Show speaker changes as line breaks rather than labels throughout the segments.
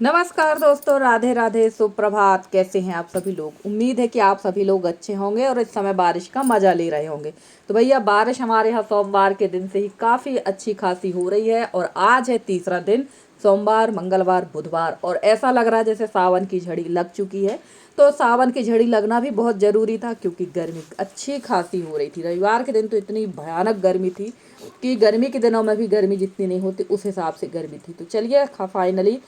नमस्कार दोस्तों, राधे राधे, सुप्रभात। कैसे हैं आप सभी लोग? उम्मीद है कि आप सभी लोग अच्छे होंगे और इस समय बारिश का मजा ले रहे होंगे। तो भैया, बारिश हमारे यहाँ सोमवार के दिन से ही काफ़ी अच्छी खासी हो रही है और आज है तीसरा दिन। सोमवार, मंगलवार, बुधवार और ऐसा लग रहा है जैसे सावन की झड़ी लग चुकी है। तो सावन की झड़ी लगना भी बहुत ज़रूरी था क्योंकि गर्मी अच्छी खासी हो रही थी। रविवार के दिन तो इतनी भयानक गर्मी थी कि गर्मी के दिनों में भी गर्मी जितनी नहीं होती उस हिसाब से गर्मी थी। तो चलिए, फाइनली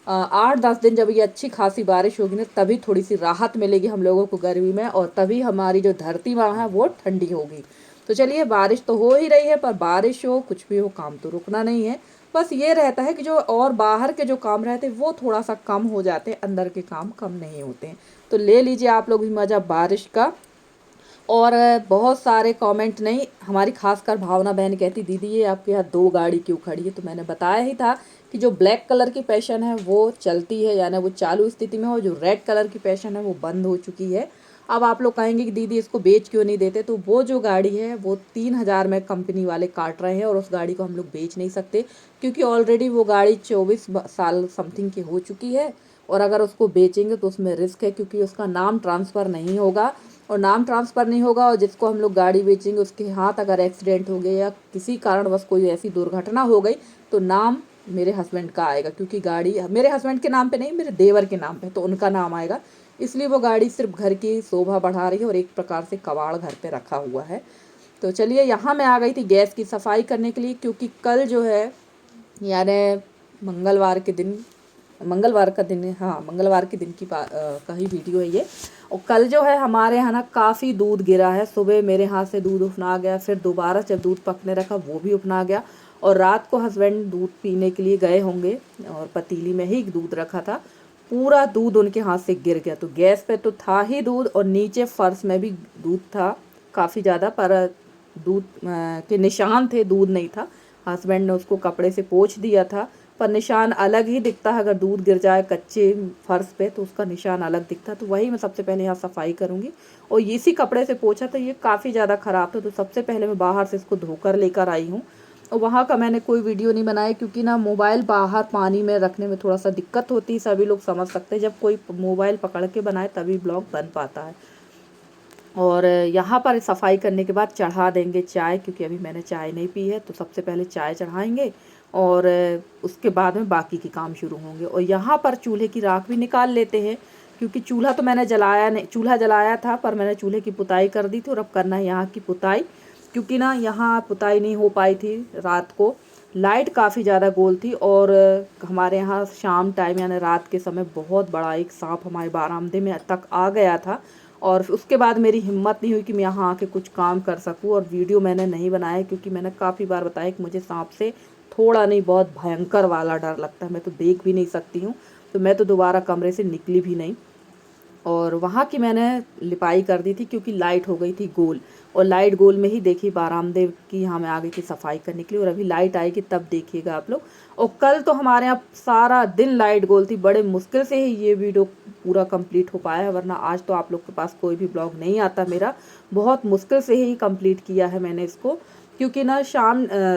8-10 दिन जब ये अच्छी खासी बारिश होगी ना, तभी थोड़ी सी राहत मिलेगी हम लोगों को गर्मी में और तभी हमारी जो धरती माँ है वो ठंडी होगी। तो चलिए, बारिश तो हो ही रही है, पर बारिश हो कुछ भी हो, काम तो रुकना नहीं है। बस ये रहता है कि जो और बाहर के जो काम रहते हैं वो थोड़ा सा कम हो जाते हैं, अंदर के काम कम नहीं होते हैं। तो ले लीजिए आप लोग भी मज़ा बारिश का। और बहुत सारे कमेंट नहीं, हमारी खासकर भावना बहन कहती, दीदी ये आपके यहाँ दो गाड़ी क्यों खड़ी है? तो मैंने बताया ही था कि जो ब्लैक कलर की पैशन है वो चलती है, यानी वो चालू स्थिति में हो। जो रेड कलर की पैशन है वो बंद हो चुकी है। अब आप लोग कहेंगे कि दीदी इसको बेच क्यों नहीं देते? तो वो जो गाड़ी है वो 3,000 में कंपनी वाले काट रहे हैं और उस गाड़ी को हम लोग बेच नहीं सकते क्योंकि ऑलरेडी वो गाड़ी 24 साल समथिंग की हो चुकी है। और अगर उसको बेचेंगे तो उसमें रिस्क है क्योंकि उसका नाम ट्रांसफ़र नहीं होगा। और नाम ट्रांसफ़र नहीं होगा और जिसको हम लोग गाड़ी बेचेंगे उसके हाथ अगर एक्सीडेंट हो गया या किसी कारणवश कोई ऐसी दुर्घटना हो गई तो नाम मेरे हस्बैंड का आएगा, क्योंकि गाड़ी मेरे हस्बैंड के नाम पे नहीं, मेरे देवर के नाम पे, तो उनका नाम आएगा। इसलिए वो गाड़ी सिर्फ घर की शोभा बढ़ा रही है और एक प्रकार से कबाड़ घर पे रखा हुआ है। तो चलिए, यहाँ मैं आ गई थी गैस की सफाई करने के लिए क्योंकि कल जो है, यानी मंगलवार के दिन, मंगलवार का दिन है, हाँ मंगलवार के दिन की का ही वीडियो है ये। और कल जो है हमारे यहाँ ना काफ़ी दूध गिरा है। सुबह मेरे हाथ से दूध उफना गया, फिर दोबारा जब दूध पकने रखा वो भी उफना गया। और रात को हस्बैंड दूध पीने के लिए गए होंगे और पतीली में ही दूध रखा था, पूरा दूध उनके हाथ से गिर गया। तो गैस पे तो था ही दूध और नीचे फर्श में भी दूध था काफ़ी ज़्यादा, पर दूध के निशान थे, दूध नहीं था। हस्बैंड ने उसको कपड़े से पोंछ दिया था, पर निशान अलग ही दिखता है। अगर दूध गिर जाए कच्चे फर्श पे तो उसका निशान अलग दिखता है। तो वही मैं सबसे पहले यहाँ सफाई करूँगी। और इसी कपड़े से पोंछा तो ये काफ़ी ज़्यादा ख़राब था, तो सबसे पहले मैं बाहर से इसको धोकर लेकर आई हूँ। और वहाँ का मैंने कोई वीडियो नहीं बनाया क्योंकि ना मोबाइल बाहर पानी में रखने में थोड़ा सा दिक्कत होती है। सभी लोग समझ सकते हैं, जब कोई मोबाइल पकड़ के बनाए तभी ब्लॉग बन पाता है। और यहाँ पर सफाई करने के बाद चढ़ा देंगे चाय, क्योंकि अभी मैंने चाय नहीं पी है। तो सबसे पहले चाय चढ़ाएंगे और उसके बाद में बाकी के काम शुरू होंगे। और यहाँ पर चूल्हे की राख भी निकाल लेते हैं क्योंकि चूल्हा तो मैंने जलाया नहीं, चूल्हा जलाया था पर मैंने चूल्हे की पुताई कर दी थी और अब करना है यहाँ की पुताई, क्योंकि ना यहाँ पुताई नहीं हो पाई थी रात को। लाइट काफ़ी ज़्यादा गोल थी और हमारे यहाँ शाम टाइम यानी रात के समय बहुत बड़ा एक सांप हमारे बारामदे में तक आ गया था। और उसके बाद मेरी हिम्मत नहीं हुई कि मैं यहाँ आके कुछ काम कर सकूँ और वीडियो मैंने नहीं बनाया क्योंकि मैंने काफ़ी बार बताया कि मुझे सांप से थोड़ा नहीं बहुत भयंकर वाला डर लगता है, मैं तो देख भी नहीं सकती हूँ। तो मैं तो दोबारा कमरे से निकली भी नहीं। और वहाँ की मैंने लिपाई कर दी थी क्योंकि लाइट हो गई थी गोल, और लाइट गोल में ही देखी बारामदे की यहाँ मैं आ गई थी सफाई करने के लिए। और अभी लाइट आएगी तब देखिएगा आप लोग। और कल तो हमारे यहाँ सारा दिन लाइट गोल थी, बड़े मुश्किल से ही ये वीडियो पूरा कंप्लीट हो पाया है, वरना आज तो आप लोग के पास कोई भी ब्लॉग नहीं आता मेरा। बहुत मुश्किल से ही कंप्लीट किया है मैंने इसको, क्योंकि ना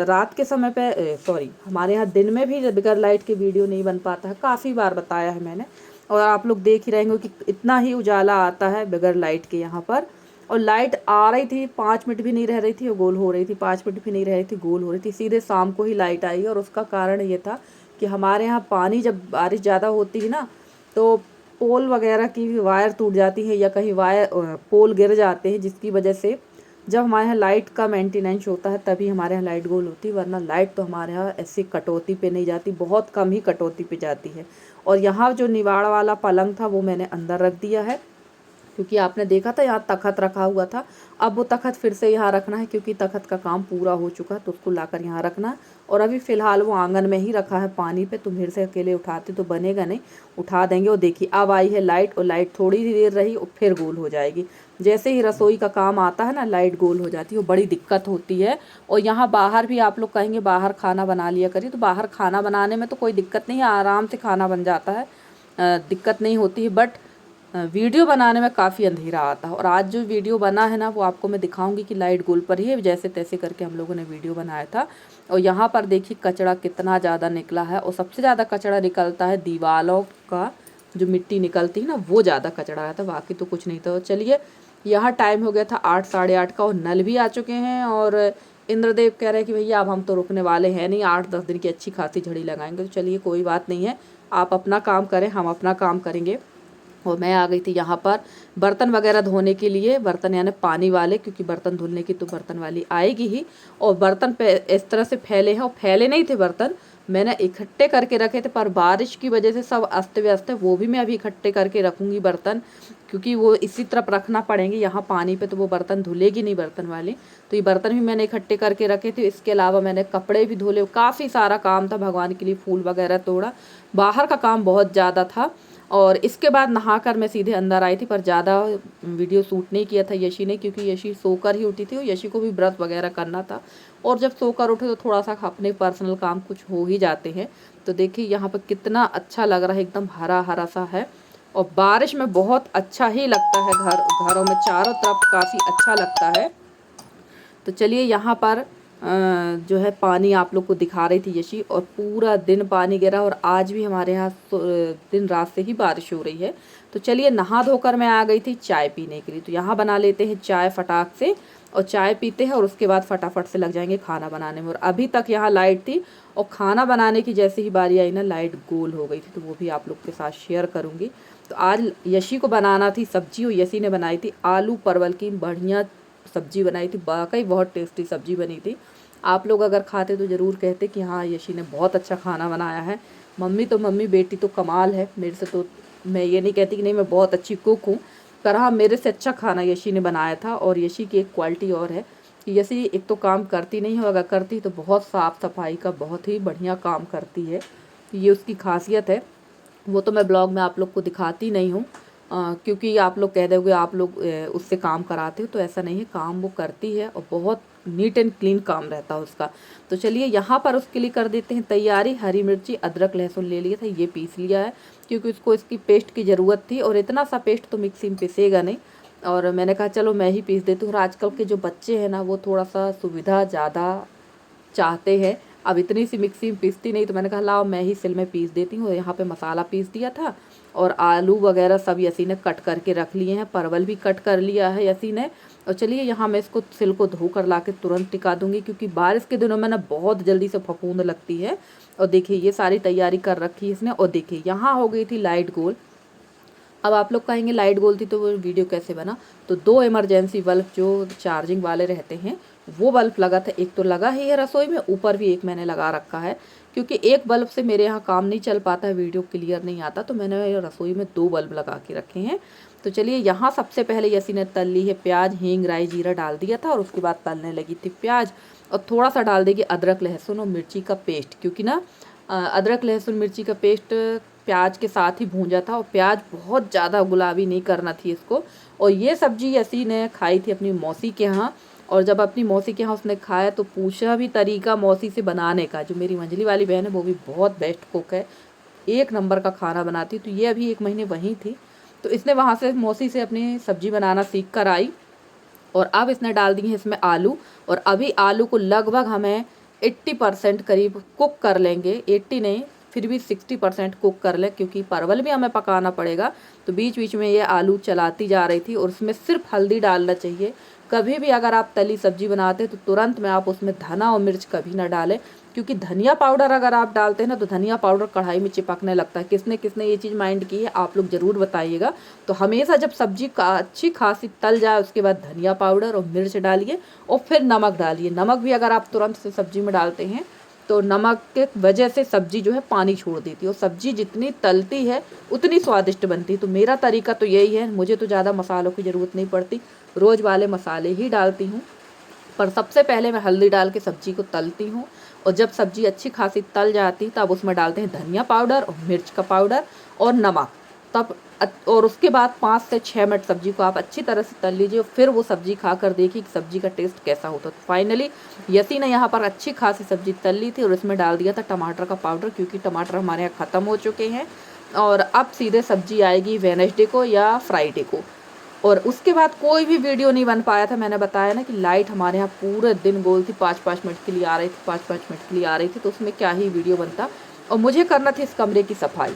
रात के समय पे सॉरी, हमारे यहाँ दिन में भी बगैर लाइट के वीडियो नहीं बन पाता है, काफ़ी बार बताया है मैंने। और आप लोग देख ही रहेंगे कि इतना ही उजाला आता है बगैर लाइट के यहाँ पर। और लाइट आ रही थी, 5 मिनट भी नहीं रह रही थी और गोल हो रही थी, 5 मिनट भी नहीं रह रही थी, गोल हो रही थी। सीधे शाम को ही लाइट आई और उसका कारण ये था कि हमारे यहाँ पानी जब बारिश ज़्यादा होती है ना, तो पोल वगैरह की वायर टूट जाती है या कहीं वायर पोल गिर जाते हैं, जिसकी वजह से जब हमारे यहाँ लाइट का मेंटेनेंस होता है तभी हमारे यहाँ लाइट गोल होती है, वरना लाइट तो हमारे यहाँ ऐसी कटौती पे नहीं जाती, बहुत कम ही कटौती पे जाती है। और यहाँ जो निवाड़ वाला पलंग था वो मैंने अंदर रख दिया है क्योंकि आपने देखा था यहाँ तखत रखा हुआ था। अब वो तखत फिर से यहाँ रखना है क्योंकि तखत का काम पूरा हो चुका है, तो उसको लाकर यहाँ रखना है। और अभी फ़िलहाल वो आंगन में ही रखा है पानी पे, तो मेरे से अकेले उठाते तो बनेगा नहीं, उठा देंगे। और देखिए अब आई है लाइट, और लाइट थोड़ी ही देर रही और फिर गोल हो जाएगी। जैसे ही रसोई का काम आता है ना, लाइट गोल हो जाती है, वो बड़ी दिक्कत होती है। और यहाँ बाहर भी आप लोग कहेंगे बाहर खाना बना लिया करिए, तो बाहर खाना बनाने में तो कोई दिक्कत नहीं है, आराम से खाना बन जाता है, दिक्कत नहीं होती है। बट वीडियो बनाने में काफ़ी अंधेरा आता है। और आज जो वीडियो बना है ना वो आपको मैं दिखाऊंगी कि लाइट गोल पर ही है, जैसे तैसे करके हम लोगों ने वीडियो बनाया था। और यहाँ पर देखिए कचरा कितना ज़्यादा निकला है, और सबसे ज़्यादा कचरा निकलता है दीवारों का, जो मिट्टी निकलती है ना वो ज़्यादा कचरा रहता है, बाकी तो कुछ नहीं था। और चलिए यहाँ टाइम हो गया था 8 साढ़े 8 का, और नल भी आ चुके हैं। और इंद्रदेव कह रहे हैं कि भैया अब हम तो रुकने वाले हैं नहीं, 8-10 दिन की अच्छी खासी झड़ी लगाएंगे। तो चलिए कोई बात नहीं है, आप अपना काम करें, हम अपना काम करेंगे। और मैं आ गई थी यहाँ पर बर्तन वगैरह धोने के लिए, बर्तन यानी पानी वाले, क्योंकि बर्तन धुलने की तो बर्तन वाली आएगी ही। और बर्तन पे इस तरह से फैले हैं, और फैले नहीं थे बर्तन, मैंने इकट्ठे करके रखे थे, पर बारिश की वजह से सब अस्त व्यस्त है। वो भी मैं अभी इकट्ठे करके रखूँगी बर्तन, क्योंकि वो इसी तरफ रखना पड़ेंगे, यहाँ पानी पे तो वो बर्तन धुलेगी नहीं बर्तन वाली। तो ये बर्तन भी मैंने इकट्ठे करके रखे थे। इसके अलावा मैंने कपड़े भी धुले, काफ़ी सारा काम था, भगवान के लिए फूल वगैरह तोड़ा, बाहर का काम बहुत ज़्यादा था। और इसके बाद नहाकर मैं सीधे अंदर आई थी, पर ज़्यादा वीडियो शूट नहीं किया था यशी ने, क्योंकि यशी सोकर ही उठी थी और यशी को भी व्रत वगैरह करना था। और जब सोकर उठे तो थोड़ा सा अपने पर्सनल काम कुछ हो ही जाते हैं। तो देखिए यहाँ पर कितना अच्छा लग रहा है, एकदम हरा हरा सा है। और बारिश में बहुत अच्छा ही लगता है, घरों में चारों तरफ काफ़ी अच्छा लगता है। तो चलिए यहाँ पर जो है पानी आप लोग को दिखा रही थी यशी, और पूरा दिन पानी गिरा। और आज भी हमारे यहाँ दिन रात से ही बारिश हो रही है। तो चलिए नहा धोकर मैं आ गई थी चाय पीने के लिए। तो यहाँ बना लेते हैं चाय फटाक से, और चाय पीते हैं, और उसके बाद फटाफट से लग जाएंगे खाना बनाने में। और अभी तक यहाँ लाइट थी, और खाना बनाने की जैसे ही बारी आई ना लाइट गोल हो गई थी, तो वो भी आप लोग के साथ शेयर करूँगी। तो आज यशी को बनाना थी सब्जी, और यशी ने बनाई थी आलू परवल की बढ़िया सब्जी बनाई थी, वाकई बहुत टेस्टी सब्जी बनी थी। आप लोग अगर खाते तो ज़रूर कहते कि हाँ यशी ने बहुत अच्छा खाना बनाया है। मम्मी बेटी तो कमाल है, मेरे से तो मैं ये नहीं कहती कि नहीं मैं बहुत अच्छी कुक हूँ, पर हाँ मेरे से अच्छा खाना यशी ने बनाया था। और यशी की एक क्वालिटी और है कि यशी एक तो काम करती नहीं हो, अगर करती तो बहुत साफ़ सफाई का बहुत ही बढ़िया काम करती है, ये उसकी खासियत है। वो तो मैं ब्लॉग में आप लोग को दिखाती नहीं हूँ, क्योंकि आप लोग कह दोगे आप लोग उससे काम कराते हो, तो ऐसा नहीं है, काम वो करती है, और बहुत नीट एंड क्लीन काम रहता है उसका। तो चलिए यहाँ पर उसके लिए कर देते हैं तैयारी। हरी मिर्ची अदरक लहसुन ले लिया था, ये पीस लिया है, क्योंकि उसको इसकी पेस्ट की ज़रूरत थी, और इतना सा पेस्ट तो मिक्सी में पिसेगा नहीं। और मैंने कहा चलो मैं ही पीस देती हूँ। और आजकल के जो बच्चे हैं ना वो थोड़ा सा सुविधा ज़्यादा चाहते हैं, अब इतनी सी मिक्सी में पीसती नहीं, तो मैंने कहा लाओ मैं ही सिल में पीस देती हूँ। यहाँ पे मसाला पीस दिया था, और आलू वगैरह सब यसी ने कट करके रख लिए हैं, परवल भी कट कर लिया है यसी ने। और चलिए यहाँ मैं इसको सिल को धो कर ला के तुरंत टिका दूँगी, क्योंकि बारिश के दिनों में ना बहुत जल्दी से फफूंद लगती है। और देखिए ये सारी तैयारी कर रखी है इसने। और देखिए यहाँ हो गई थी लाइट गोल। अब आप लोग कहेंगे लाइट गोल थी तो वो वीडियो कैसे बना, तो 2 इमरजेंसी बल्ब जो चार्जिंग वाले रहते हैं वो बल्ब लगा था। एक तो लगा ही है रसोई में, ऊपर भी एक मैंने लगा रखा है, क्योंकि एक बल्ब से मेरे यहाँ काम नहीं चल पाता है, वीडियो क्लियर नहीं आता, तो मैंने रसोई में 2 बल्ब लगा के रखे हैं। तो चलिए यहाँ सबसे पहले यसी ने तल ली है प्याज, हींग, राई, जीरा डाल दिया था, और उसके बाद तलने लगी थी प्याज। और थोड़ा सा डाल देगी अदरक लहसुन और मिर्ची का पेस्ट, क्योंकि ना अदरक लहसुन मिर्ची का पेस्ट प्याज के साथ ही भूंजा था, और प्याज बहुत ज़्यादा गुलाबी नहीं करना थी इसको। और ये सब्जी यसी ने खाई थी अपनी मौसी के यहाँ, और जब अपनी मौसी के यहाँ उसने खाया तो पूछा भी तरीका मौसी से बनाने का। जो मेरी मंझली वाली बहन है वो भी बहुत बेस्ट कुक है, एक नंबर का खाना बनाती। तो ये अभी 1 महीने वहीं थी, तो इसने वहाँ से मौसी से अपनी सब्जी बनाना सीख कर आई। और अब इसने डाल दी है इसमें आलू, और अभी आलू को लगभग हमें 80% करीब कुक कर लेंगे, 80 नहीं फिर भी 60% कुक कर लें, क्योंकि परवल भी हमें पकाना पड़ेगा। तो बीच बीच में ये आलू चलाती जा रही थी। और उसमें सिर्फ हल्दी डालना चाहिए। कभी भी अगर आप तली सब्जी बनाते हैं तो तुरंत में आप उसमें धना और मिर्च कभी ना डालें, क्योंकि धनिया पाउडर अगर आप डालते हैं ना तो धनिया पाउडर कढ़ाई में चिपकने लगता है। किसने किसने ये चीज़ माइंड की है आप लोग ज़रूर बताइएगा। तो हमेशा जब सब्जी का अच्छी खासी तल जाए उसके बाद धनिया पाउडर और मिर्च डालिए, और फिर नमक डालिए। नमक भी अगर आप तुरंत से सब्जी में डालते हैं तो नमक के वजह से सब्जी जो है पानी छोड़ देती है, और सब्जी जितनी तलती है उतनी स्वादिष्ट बनती है। तो मेरा तरीका तो यही है, मुझे तो ज़्यादा मसालों की ज़रूरत नहीं पड़ती, रोज़ वाले मसाले ही डालती हूँ। पर सबसे पहले मैं हल्दी डाल के सब्जी को तलती हूँ, और जब सब्जी अच्छी खासी तल जाती तब उसमें डालते हैं धनिया पाउडर और मिर्च का पाउडर और नमक। तब और उसके बाद 5 से 6 मिनट सब्जी को आप अच्छी तरह से तल लीजिए, फिर वो सब्जी खाकर देखिए कि सब्जी का टेस्ट कैसा होता है। तो फाइनली यसी ने यहाँ पर अच्छी खासी सब्जी तल ली थी, और इसमें डाल दिया था टमाटर का पाउडर, क्योंकि टमाटर हमारे यहाँ ख़त्म हो चुके हैं। और अब सीधे सब्जी आएगी वेडनेसडे को या फ्राइडे को। और उसके बाद कोई भी वीडियो नहीं बन पाया था। मैंने बताया ना कि लाइट हमारे यहाँ पूरे दिन गोल थी, 5-5 मिनट के लिए आ रही थी, 5-5 मिनट के लिए आ रही थी, तो उसमें क्या ही वीडियो बनता। और मुझे करना थी इस कमरे की सफाई,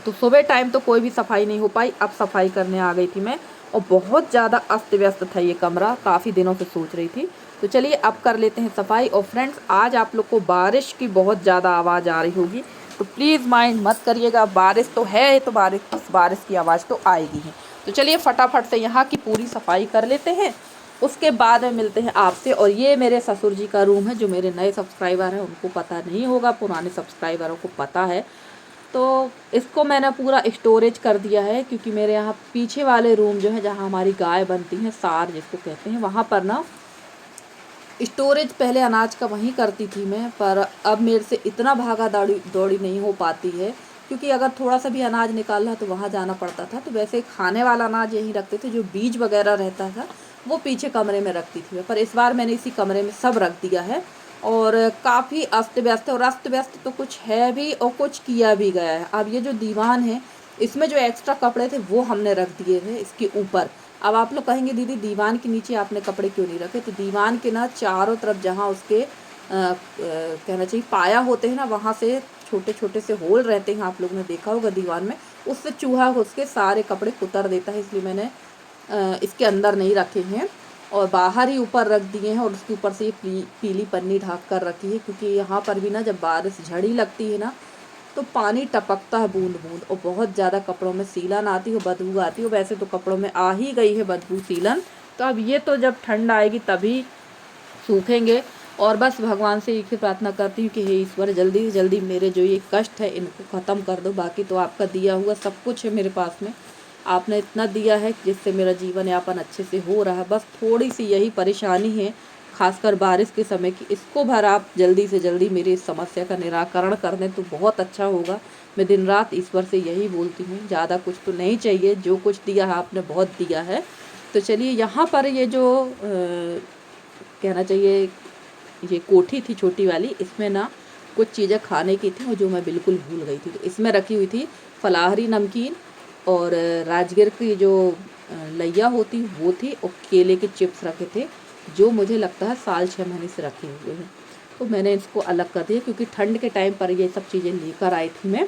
तो सुबह टाइम तो कोई भी सफाई नहीं हो पाई। अब सफाई करने आ गई थी मैं, और बहुत ज़्यादा अस्त व्यस्त था ये कमरा, काफ़ी दिनों से सोच रही थी। तो चलिए अब कर लेते हैं सफाई। और फ्रेंड्स, आज आप लोग को बारिश की बहुत ज़्यादा आवाज़ आ रही होगी, तो प्लीज़ माइंड मत करिएगा। बारिश तो है, तो बारिश की आवाज़ तो आएगी ही। तो चलिए फटाफट से यहाँ की पूरी सफाई कर लेते हैं, उसके बाद में मिलते हैं आपसे। और ये मेरे ससुर जी का रूम है, जो मेरे नए सब्सक्राइबर हैं उनको पता नहीं होगा, पुराने सब्सक्राइबरों को पता है। तो इसको मैंने पूरा स्टोरेज कर दिया है, क्योंकि मेरे यहाँ पीछे वाले रूम जो है, जहाँ हमारी गाय बनती हैं, सार जिसको कहते हैं, वहाँ पर ना स्टोरेज पहले अनाज का वहीं करती थी मैं। पर अब मेरे से इतना भागा दौड़ी नहीं हो पाती है, क्योंकि अगर थोड़ा सा भी अनाज निकालना तो वहाँ जाना पड़ता था। तो वैसे खाने वाला अनाज यहीं रखते थे, जो बीज वगैरह रहता था वो पीछे कमरे में रखती थी मैं। पर इस बार मैंने इसी कमरे में सब रख दिया है, और काफ़ी अस्त व्यस्त है। और अस्त व्यस्त तो कुछ है भी, और कुछ किया भी गया है। अब ये जो दीवान है, इसमें जो एक्स्ट्रा कपड़े थे वो हमने रख दिए थे इसके ऊपर। अब आप लोग कहेंगे दीदी दीवान के नीचे आपने कपड़े क्यों नहीं रखे? तो दीवान के ना चारों तरफ जहाँ उसके कहना चाहिए पाया होते हैं ना, वहाँ से छोटे छोटे से होल रहते हैं, आप लोगों ने देखा होगा दीवान में, उससे चूहा घुस के सारे कपड़े कुतर देता है। इसलिए मैंने इसके अंदर नहीं रखे हैं, और बाहर ही ऊपर रख दिए हैं। और उसके ऊपर से ये पीली पन्नी ढक कर रखी है, क्योंकि यहाँ पर भी ना जब बारिश झड़ी लगती है ना, तो पानी टपकता है बूंद बूंद, और बहुत ज़्यादा कपड़ों में सीलन आती है, बदबू आती है। वैसे तो कपड़ों में आ ही गई है बदबू सीलन, तो अब ये तो जब ठंड आएगी तभी सूखेंगे। और बस भगवान से एक ही प्रार्थना करती हूँ कि हे ईश्वर, जल्दी से जल्दी मेरे जो ये कष्ट है इनको ख़त्म कर दो। बाकी तो आपका दिया हुआ सब कुछ है मेरे पास में, आपने इतना दिया है जिससे मेरा जीवन यापन अच्छे से हो रहा है। बस थोड़ी सी यही परेशानी है, खासकर बारिश के समय की, इसको भर आप जल्दी से जल्दी मेरी इस समस्या का निराकरण कर दें तो बहुत अच्छा होगा। मैं दिन रात ईश्वर से यही बोलती हूँ, ज़्यादा कुछ तो नहीं चाहिए, जो कुछ दिया है आपने बहुत दिया है। तो चलिए यहाँ पर ये जो कहना चाहिए ये कोठी थी छोटी वाली, इसमें ना कुछ चीज़ें खाने की थी और जो मैं बिल्कुल भूल गई थी। तो इसमें रखी हुई थी फलाहरी नमकीन, और राजगिर की जो लैया होती वो थी, और केले के चिप्स रखे थे, जो मुझे लगता है साल 6 महीने से रखे हुए हैं। तो मैंने इसको अलग कर दिया, क्योंकि ठंड के टाइम पर ये सब चीज़ें लेकर आई थी मैं,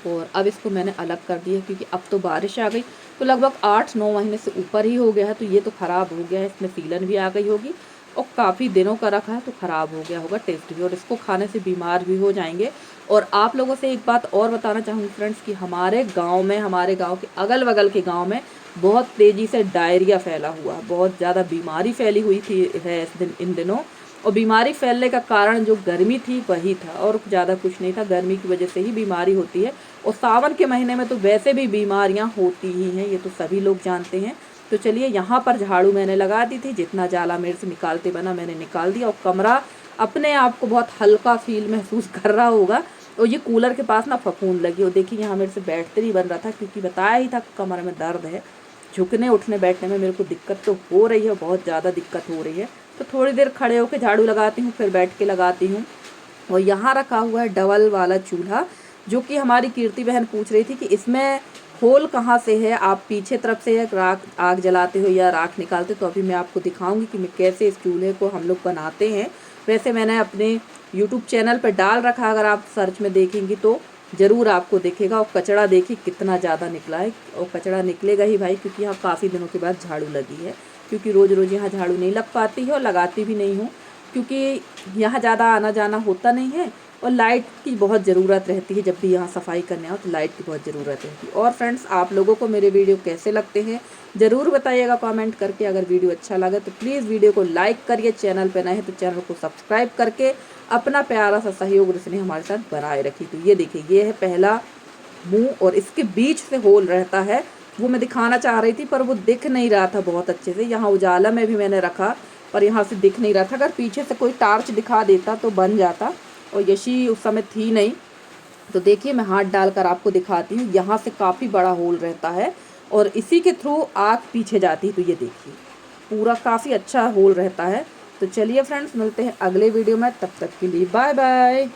और अब इसको मैंने अलग कर दिया, क्योंकि अब तो बारिश आ गई, तो लगभग 8-9 महीने से ऊपर ही हो गया है। तो ये तो ख़राब हो गया है, इसमें सीलन भी आ गई होगी, और काफ़ी दिनों का रखा है तो ख़राब हो गया होगा टेस्ट भी, और इसको खाने से बीमार भी हो जाएंगे। और आप लोगों से एक बात और बताना चाहूँगी फ्रेंड्स, कि हमारे गांव में, हमारे गांव के अगल बगल के गांव में बहुत तेज़ी से डायरिया फैला हुआ, बहुत ज़्यादा बीमारी फैली हुई थी है इन दिनों। और बीमारी फैलने का कारण जो गर्मी थी वही था, और ज़्यादा कुछ नहीं था। गर्मी की वजह से ही बीमारी होती है, और सावन के महीने में तो वैसे भी बीमारियां होती ही हैं, ये तो सभी लोग जानते हैं। तो चलिए यहाँ पर झाड़ू मैंने लगा दी थी, जितना जाला मेरे से निकालते बना मैंने निकाल दिया, और कमरा अपने आप को बहुत हल्का फील महसूस कर रहा होगा। और ये कूलर के पास ना फफूंद लगी, और देखिए यहाँ मेरे से बैठते नहीं बन रहा था, क्योंकि बताया ही था कमर में दर्द है, झुकने उठने बैठने में मेरे को दिक्कत तो हो रही है, बहुत ज़्यादा दिक्कत हो रही है। तो थोड़ी देर खड़े होकर झाड़ू लगाती हूँ, फिर बैठ के लगाती हूँ। और यहाँ रखा हुआ है डबल वाला चूल्हा, जो कि हमारी कीर्ति बहन पूछ रही थी कि इसमें होल कहाँ से है, आप पीछे तरफ से राख आग जलाते हो या राख निकालते। तो अभी मैं आपको दिखाऊंगी कि मैं कैसे इस चूल्हे को हम लोग बनाते हैं। वैसे मैंने अपने यूट्यूब चैनल पर डाल रखा, अगर आप सर्च में देखेंगी तो ज़रूर आपको दिखेगा। और कचरा देखिए कितना ज़्यादा निकला है, और कचरा निकलेगा ही भाई, क्योंकि यहाँ काफ़ी दिनों के बाद झाड़ू लगी है, क्योंकि रोज़ रोज़ यहाँ झाड़ू नहीं लग पाती है, और लगाती भी नहीं हूँ, क्योंकि यहाँ ज़्यादा आना जाना होता नहीं है, और लाइट की बहुत ज़रूरत रहती है। जब भी यहाँ सफाई करने आओ तो लाइट की बहुत ज़रूरत रहती है। और फ्रेंड्स, आप लोगों को मेरे वीडियो कैसे लगते हैं ज़रूर बताइएगा कमेंट करके। अगर वीडियो अच्छा लगे तो प्लीज़ वीडियो को लाइक करिए, चैनल पर नए हैं तो चैनल को सब्सक्राइब करके अपना प्यारा सा सहयोग इसने हमारे साथ बनाए रखी। तो ये देखिए, ये है पहला मुँह, और इसके बीच से होल रहता है, वो मैं दिखाना चाह रही थी पर वो दिख नहीं रहा था बहुत अच्छे से। यहाँ उजाला में भी मैंने रखा, पर यहाँ से दिख नहीं रहा था। अगर पीछे से कोई टार्च दिखा देता तो बन जाता, और यशी उस समय थी नहीं। तो देखिए मैं हाथ डालकर आपको दिखाती हूँ, यहाँ से काफ़ी बड़ा होल रहता है, और इसी के थ्रू आग पीछे जाती है। तो ये देखिए पूरा काफ़ी अच्छा होल रहता है। तो चलिए फ्रेंड्स, मिलते हैं अगले वीडियो में, तब तक के लिए बाय बाय।